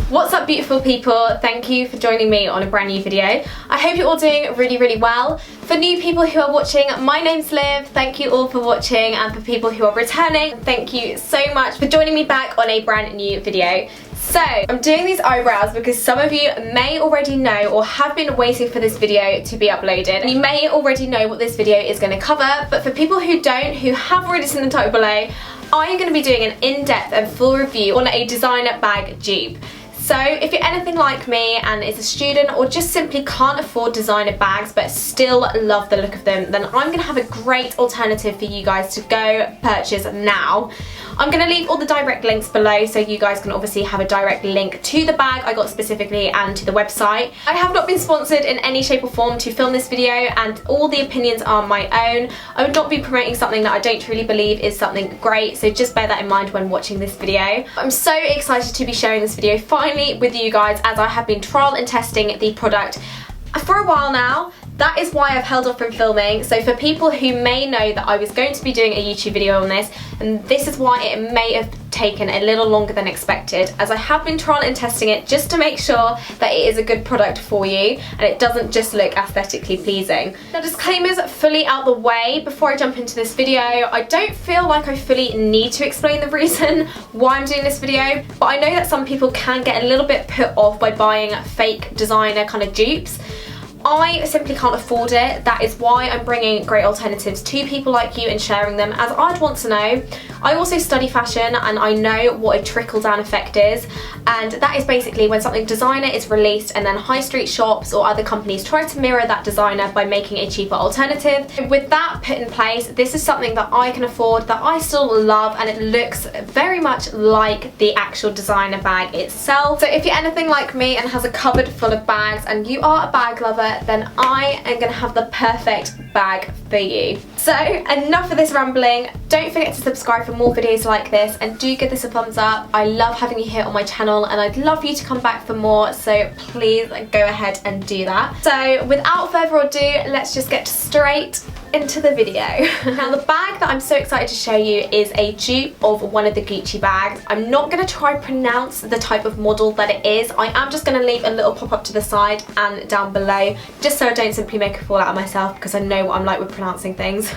What's up, beautiful people? Thank you for joining me on a brand new video. I hope you're all doing really well. For new people who are watching, my name's Liv. Thank you all for watching, and for people who are returning, thank you so much for joining me back on a brand new video. So, I'm doing these eyebrows because some of you may already know or have been waiting for this video to be uploaded. And you may already know what this video is going to cover, but for people who don't, who have already seen the title below, I am going to be doing an in-depth and full review on a designer bag dupe. So if you're anything like me and is a student or just simply can't afford designer bags but still love the look of them, then I'm going to have a great alternative for you guys to go purchase now. I'm going to leave all the direct links below so you guys can obviously have a direct link to the bag I got specifically and to the website. I have not been sponsored in any shape or form to film this video, and all the opinions are my own. I would not be promoting something that I don't truly believe is something great, so just bear that in mind when watching this video. I'm so excited to be sharing this video finally with you guys, as I have been trial and testing the product for a while now. That is why I've held off from filming. So for people who may know that I was going to be doing a YouTube video on this, and this is why it may have taken a little longer than expected, as I have been trial and testing it just to make sure that it is a good product for you and it doesn't just look aesthetically pleasing. Now, disclaimers fully out the way before I jump into this video. I don't feel like I fully need to explain the reason why I'm doing this video, but I know that some people can get a little bit put off by buying fake designer kind of dupes. I simply can't afford it. That is why I'm bringing great alternatives to people like you and sharing them, as I'd want to know. I also study fashion and I know what a trickle-down effect is, and that is basically when something designer is released and then high street shops or other companies try to mirror that designer by making a cheaper alternative. With that put in place, this is something that I can afford, that I still love, and it looks very much like the actual designer bag itself. So if you're anything like me and has a cupboard full of bags and you are a bag lover, then I am going to have the perfect bag for you. So enough of this rambling. Don't forget to subscribe for more videos like this, and do give this a thumbs up. I love having you here on my channel and I'd love you to come back for more, so please go ahead and do that. So without further ado, let's just get straight into the video. Now, the bag that I'm so excited to show you is a dupe of one of the Gucci bags. I'm not going to try pronounce the type of model that it is. I am just going to leave a little pop-up to the side and down below, just so I don't simply make a fool out of myself, because I know what I'm like with pronouncing things.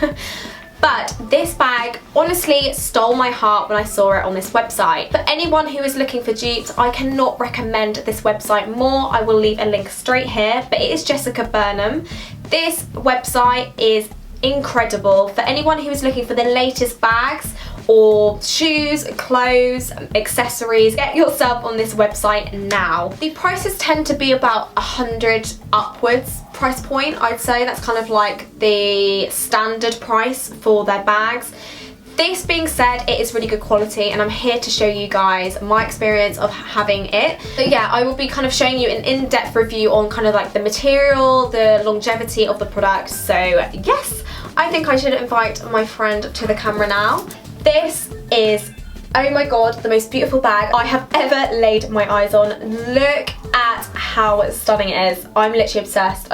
But this bag honestly stole my heart when I saw it on this website. For anyone who is looking for dupes, I cannot recommend this website more. I will leave a link straight here, but it is Jessica Buurman. This website is incredible for anyone who is looking for the latest bags or shoes, clothes, accessories. Get yourself on this website now. The prices tend to be about 100 upwards price point. I'd say that's kind of like the standard price for their bags. This being said, it is really good quality, and I'm here to show you guys my experience of having it. So yeah, I will be kind of showing you an in-depth review on kind of like the material, the longevity of the product. So yes, I think I should invite my friend to the camera now. This is, oh my god, the most beautiful bag I have ever laid my eyes on. Look at how stunning it is. I'm literally obsessed.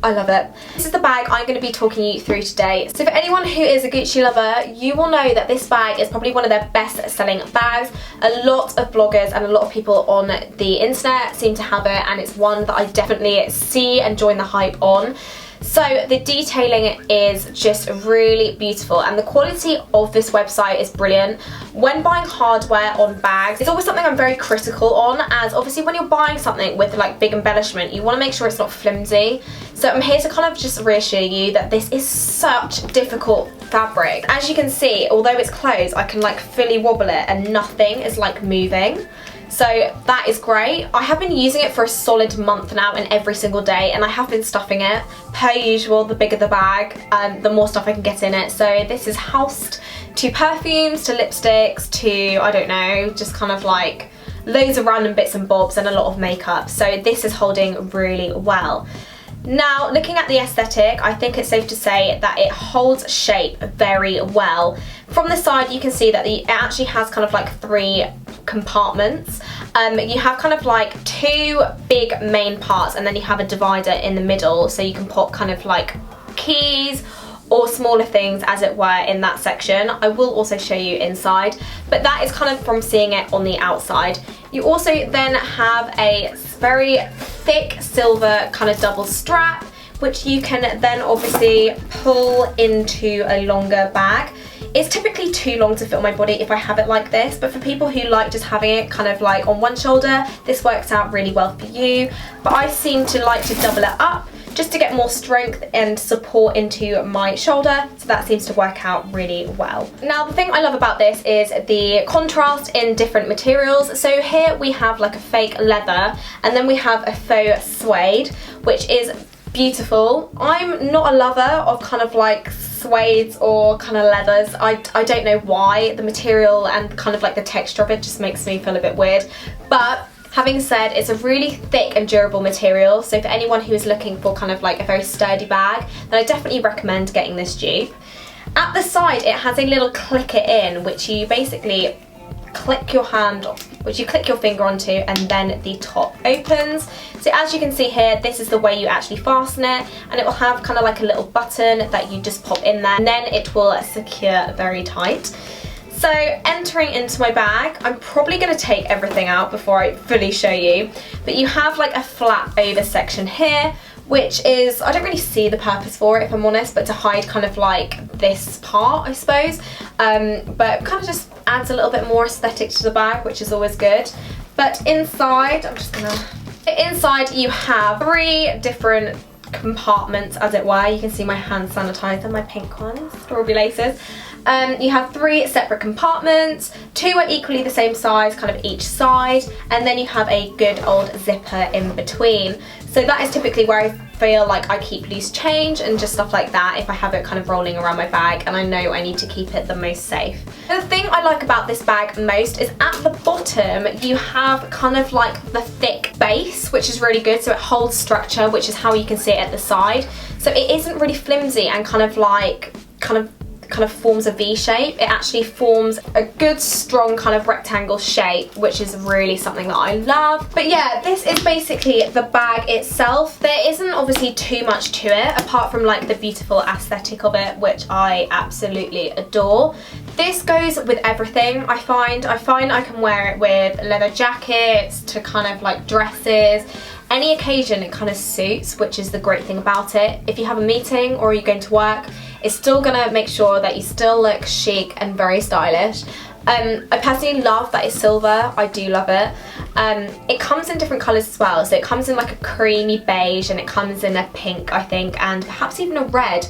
I love it. This is the bag I'm going to be talking you through today. So for anyone who is a Gucci lover, you will know that this bag is probably one of their best selling bags. A lot of bloggers and a lot of people on the internet seem to have it, and it's one that I definitely see and join the hype on. So the detailing is just really beautiful, and the quality of this website is brilliant. When buying hardware on bags, it's always something I'm very critical on, as obviously when you're buying something with like big embellishment, you want to make sure it's not flimsy. So I'm here to kind of just reassure you that this is such difficult fabric. As you can see, although it's closed, I can like fully wobble it and nothing is like moving. So that is great. I have been using it for a solid month now, and every single day, and I have been stuffing it. Per usual, the bigger the bag, the more stuff I can get in it. So this is housed to perfumes, to lipsticks, to, I don't know, just kind of like loads of random bits and bobs and a lot of makeup. So this is holding really well. Now, looking at the aesthetic, I think it's safe to say that it holds shape very well. From the side, you can see that it actually has kind of like 3 compartments. You have kind of like 2 big main parts, and then you have a divider in the middle, so you can pop kind of like keys or smaller things as it were in that section. I will also show you inside, but that is kind of from seeing it on the outside. You also then have a very thick silver kind of double strap, which you can then obviously pull into a longer bag. It's typically too long to fit on my body if I have it like this, but for people who like just having it kind of like on one shoulder, this works out really well for you. But I seem to like to double it up just to get more strength and support into my shoulder, so that seems to work out really well. Now the thing I love about this is the contrast in different materials. So here we have like a fake leather, and then we have a faux suede, which is beautiful. I'm not a lover of kind of like suedes or kind of leathers. I don't know why. The material and kind of like the texture of it just makes me feel a bit weird, but having said, it's a really thick and durable material, so for anyone who is looking for kind of like a very sturdy bag, then I definitely recommend getting this dupe. At the side it has a little clicker in, which you basically click your finger onto, and then the top opens. So as you can see here, this is the way you actually fasten it, and it will have kind of like a little button that you just pop in there, and then it will secure very tight. So entering into my bag, I'm probably going to take everything out before I fully show you, but you have like a flap over section here, which is, I don't really see the purpose for it if I'm honest, but to hide kind of like this part I suppose, but kind of just adds a little bit more aesthetic to the bag, which is always good. But inside, inside you have 3 different compartments as it were. You can see my hand sanitizer, my pink one, strawberry laces. You have 3 separate compartments, 2 are equally the same size, kind of each side, and then you have a good old zipper in between. So that is typically where I feel like I keep loose change and just stuff like that if I have it kind of rolling around my bag and I know I need to keep it the most safe. The thing I like about this bag most is at the bottom you have kind of like the thick base, which is really good, so it holds structure, which is how you can see it at the side. So it isn't really flimsy and kind of forms a V shape. It actually forms a good strong kind of rectangle shape, which is really something that I love. But yeah, this is basically the bag itself. There isn't obviously too much to it apart from like the beautiful aesthetic of it, which I absolutely adore. This goes with everything. I find I can wear it with leather jackets to kind of like dresses. Any occasion it kind of suits, which is the great thing about it. If you have a meeting or you're going to work, it's still gonna make sure that you still look chic and very stylish. I personally love that it's silver. I do love it. It comes in different colours as well. So it comes in like a creamy beige, and it comes in a pink, I think, and perhaps even a red.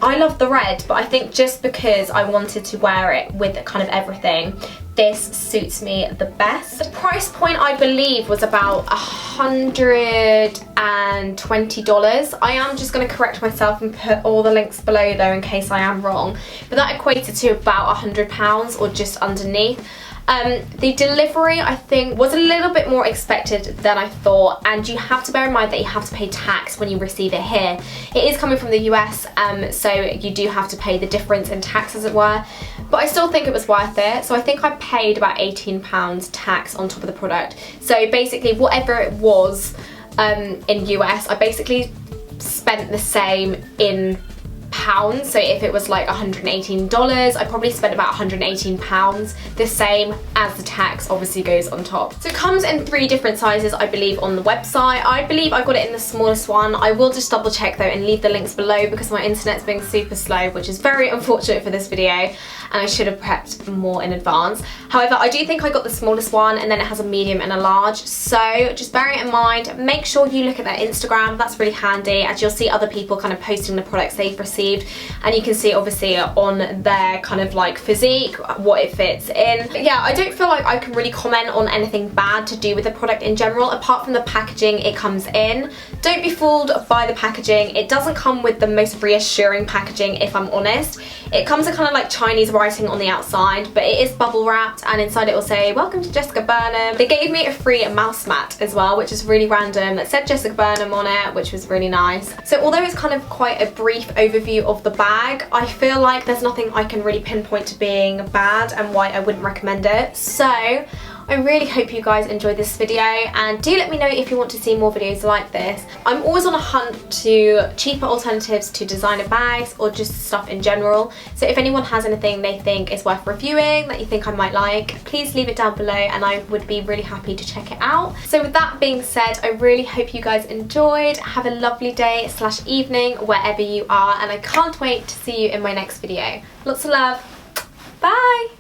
I love the red, but I think just because I wanted to wear it with kind of everything, this suits me the best. The price point I believe was about $120. I am just going to correct myself and put all the links below there in case I am wrong, but that equated to about £100 or just underneath. The delivery I think was a little bit more expected than I thought, and you have to bear in mind that you have to pay tax when you receive it here. It is coming from the US, so you do have to pay the difference in tax as it were, but I still think it was worth it. So I think I paid about £18 tax on top of the product. So basically whatever it was in US, I basically spent the same in pounds. So if it was like $118, I probably spent about £118, the same as the tax obviously goes on top. So it comes in 3 different sizes I believe on the website. I believe I got it in the smallest one. I will just double check though and leave the links below because my internet's being super slow, which is very unfortunate for this video, and I should have prepped more in advance. However, I do think I got the smallest one, and then it has a medium and a large, so just bear it in mind. Make sure you look at their Instagram, that's really handy, as you'll see other people kind of posting the products they've received, and you can see obviously on their kind of like physique what it fits in. But yeah, I don't feel like I can really comment on anything bad to do with the product in general, apart from the packaging it comes in. Don't be fooled by the packaging. It doesn't come with the most reassuring packaging, if I'm honest. It comes with kind of like Chinese writing on the outside, but it is bubble wrapped, and inside it will say welcome to Jessica Burnham. They gave me a free mouse mat as well, which is really random, that said Jessica Burnham on it, which was really nice. So although it's kind of quite a brief overview of the bag, I feel like there's nothing I can really pinpoint to being bad and why I wouldn't recommend it. So I really hope you guys enjoyed this video, and do let me know if you want to see more videos like this. I'm always on a hunt to cheaper alternatives to designer bags or just stuff in general, so if anyone has anything they think is worth reviewing that you think I might like, please leave it down below and I would be really happy to check it out. So with that being said, I really hope you guys enjoyed. Have a lovely day / evening wherever you are, and I can't wait to see you in my next video. Lots of love. Bye!